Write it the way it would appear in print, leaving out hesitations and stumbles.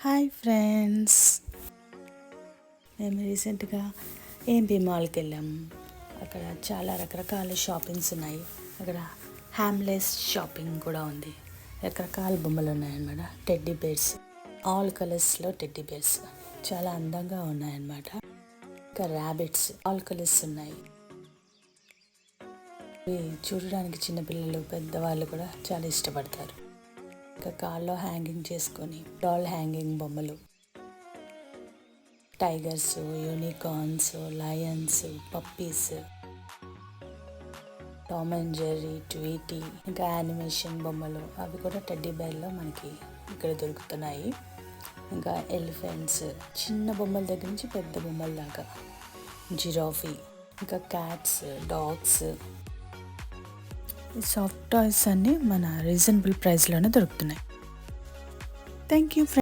Hi friends, మేము రీసెంట్గా ఏంపీ మాల్కి వెళ్ళాము. అక్కడ చాలా రకరకాల షాపింగ్స్ ఉన్నాయి. అక్కడ హ్యామ్లెస్ షాపింగ్ కూడా ఉంది. రకరకాల బొమ్మలు ఉన్నాయన్నమాట. టెడ్డీ బేర్స్, ఆల్ కలర్స్లో టెడ్డీ బేర్స్ చాలా అందంగా ఉన్నాయన్నమాట. ఇంకా ర్యాబిట్స్ ఆల్ కలర్స్ ఉన్నాయి. ఇవి చూడడానికి చిన్నపిల్లలు, పెద్దవాళ్ళు కూడా చాలా ఇష్టపడతారు. ఇంకా కాల్లో హ్యాంగింగ్ చేసుకొని డాల్ హ్యాంగింగ్ బొమ్మలు, tigers, unicorns, Lions, puppies, Tom and Jerry, Tweety, ఇంకా యానిమేషన్ బొమ్మలు అవి కూడా టెడ్డీ బేర్లో మనకి ఇక్కడ దొరుకుతున్నాయి. ఇంకా ఎలిఫెంట్స్, చిన్న బొమ్మల దగ్గర నుంచి పెద్ద బొమ్మల దాకా, జిరాఫీ, ఇంకా క్యాట్స్, డాగ్స్. ఈ సాఫ్ట్ టాయ్స్ అన్నీ మన రీజనబుల్ ప్రైస్లోనే దొరుకుతున్నాయి. Thank you.